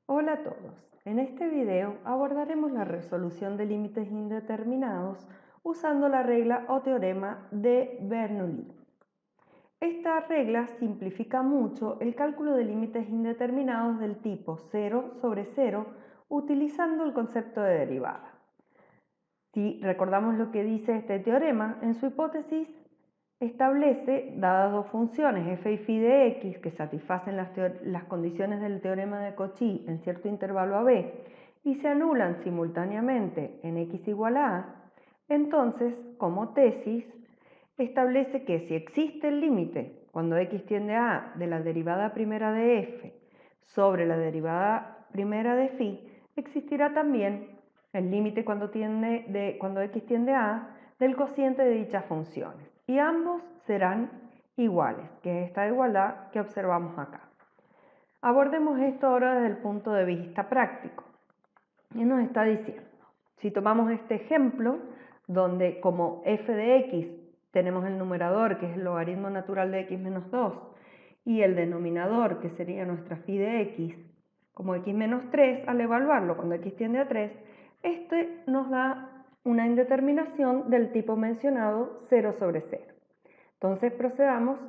Hola a todos. En este video abordaremos la resolución de límites indeterminados usando la regla o teorema de Bernoulli. Esta regla simplifica mucho el cálculo de límites indeterminados del tipo 0 sobre 0 utilizando el concepto de derivada. Si recordamos lo que dice este teorema, en su hipótesis establece, dadas dos funciones f y phi de x que satisfacen las condiciones del teorema de Cauchy en cierto intervalo a b y se anulan simultáneamente en x igual a a, entonces, como tesis, establece que si existe el límite cuando x tiende a a de la derivada primera de f sobre la derivada primera de phi, existirá también el límite cuando x tiende a a del cociente de dichas funciones, y ambos serán iguales, que es esta igualdad que observamos acá. Abordemos esto ahora desde el punto de vista práctico. ¿Qué nos está diciendo? Si tomamos este ejemplo, donde como f de x tenemos el numerador, que es el logaritmo natural de x menos 2, y el denominador, que sería nuestra phi de x, como x menos 3, al evaluarlo cuando x tiende a 3, este nos da una indeterminación del tipo mencionado 0 sobre 0. Entonces procedamos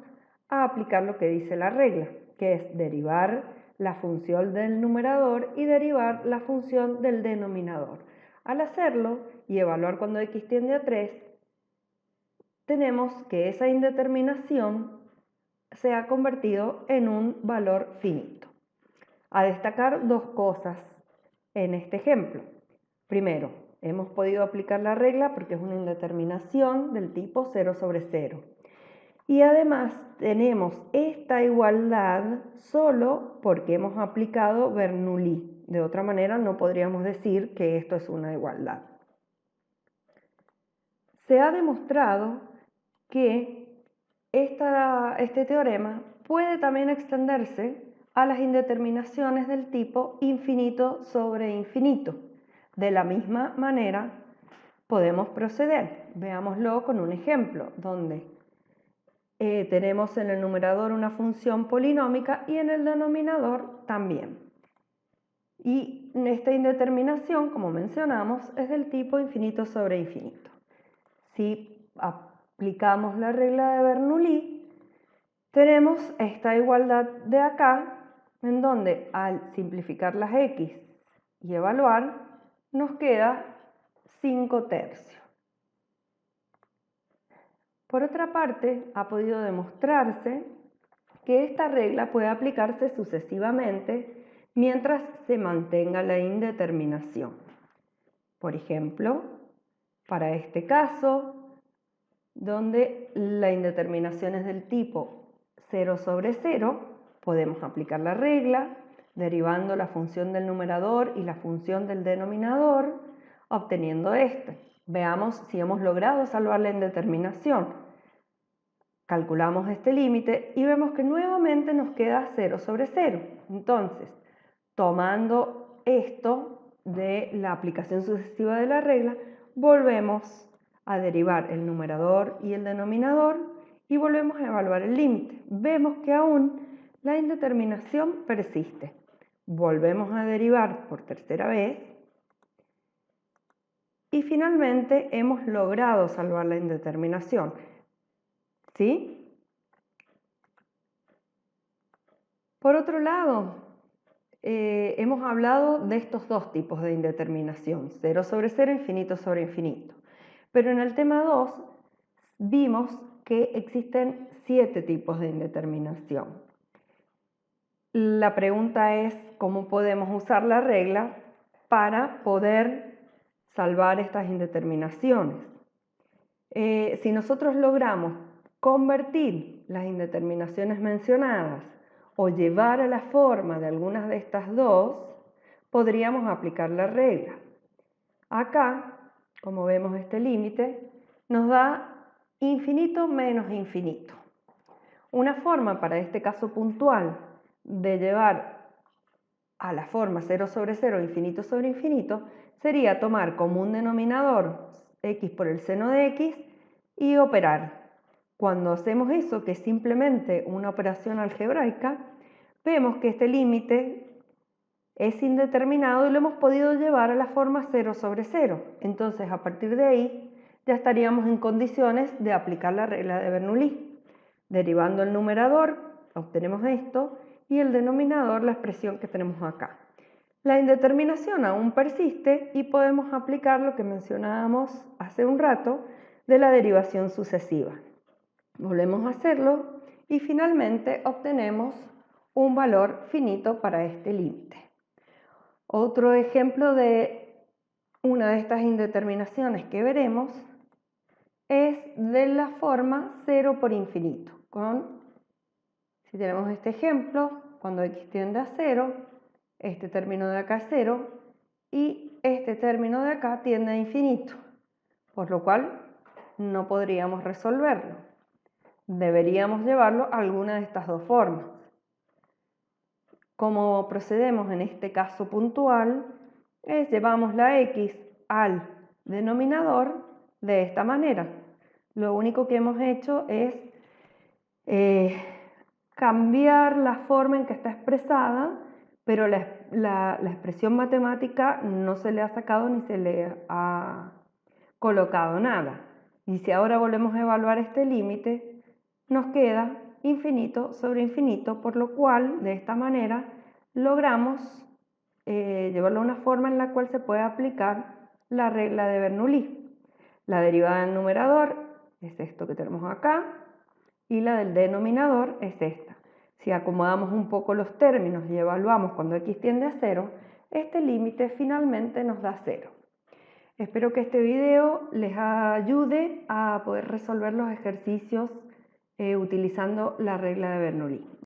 a aplicar lo que dice la regla, que es derivar la función del numerador y derivar la función del denominador. Al hacerlo y evaluar cuando x tiende a 3, tenemos que esa indeterminación se ha convertido en un valor finito. A destacar dos cosas en este ejemplo. Primero, hemos podido aplicar la regla porque es una indeterminación del tipo 0 sobre 0. Y además tenemos esta igualdad solo porque hemos aplicado Bernoulli. De otra manera no podríamos decir que esto es una igualdad. Se ha demostrado que este teorema puede también extenderse a las indeterminaciones del tipo infinito sobre infinito. De la misma manera podemos proceder. Veámoslo con un ejemplo donde tenemos en el numerador una función polinómica y en el denominador también. Y esta indeterminación, como mencionamos, es del tipo infinito sobre infinito. Si aplicamos la regla de Bernoulli, tenemos esta igualdad de acá, en donde al simplificar las x y evaluar, nos queda 5 tercios. Por otra parte, ha podido demostrarse que esta regla puede aplicarse sucesivamente mientras se mantenga la indeterminación. Por ejemplo, para este caso, donde la indeterminación es del tipo 0 sobre 0, podemos aplicar la regla derivando la función del numerador y la función del denominador, obteniendo este. Veamos si hemos logrado salvar la indeterminación. Calculamos este límite y vemos que nuevamente nos queda 0 sobre 0. Entonces, tomando esto de la aplicación sucesiva de la regla, volvemos a derivar el numerador y el denominador y volvemos a evaluar el límite. Vemos que aún la indeterminación persiste. Volvemos a derivar por tercera vez y finalmente hemos logrado salvar la indeterminación. ¿Sí? Por otro lado, hemos hablado de estos dos tipos de indeterminación, 0 sobre 0, infinito sobre infinito. Pero en el tema 2 vimos que existen 7 tipos de indeterminación. La pregunta es cómo podemos usar la regla para poder salvar estas indeterminaciones. Si nosotros logramos convertir las indeterminaciones mencionadas o llevar a la forma de algunas de estas dos, podríamos aplicar la regla. Acá, como vemos este límite, nos da infinito menos infinito. Una forma para este caso puntual de llevar a la forma 0 sobre 0, infinito sobre infinito, sería tomar como un denominador x por el seno de x y operar. Cuando hacemos eso, que es simplemente una operación algebraica, vemos que este límite es indeterminado y lo hemos podido llevar a la forma 0 sobre 0. Entonces, a partir de ahí, ya estaríamos en condiciones de aplicar la regla de Bernoulli. Derivando el numerador, obtenemos esto, y el denominador, la expresión que tenemos acá. La indeterminación aún persiste y podemos aplicar lo que mencionábamos hace un rato de la derivación sucesiva. Volvemos a hacerlo y finalmente obtenemos un valor finito para este límite. Otro ejemplo de una de estas indeterminaciones que veremos es de la forma 0 por infinito. Si tenemos este ejemplo, cuando x tiende a 0, este término de acá es 0 y este término de acá tiende a infinito, por lo cual no podríamos resolverlo. Deberíamos llevarlo a alguna de estas dos formas. Como procedemos en este caso puntual, llevamos la x al denominador de esta manera. Lo único que hemos hecho es cambiar la forma en que está expresada, pero la expresión matemática no se le ha sacado ni se le ha colocado nada. Y si ahora volvemos a evaluar este límite, nos queda infinito sobre infinito, por lo cual de esta manera logramos llevarlo a una forma en la cual se puede aplicar la regla de Bernoulli. La derivada del numerador es esto que tenemos acá y la del denominador es esta. Si acomodamos un poco los términos y evaluamos cuando x tiende a 0, este límite finalmente nos da 0. Espero que este video les ayude a poder resolver los ejercicios utilizando la regla de Bernoulli.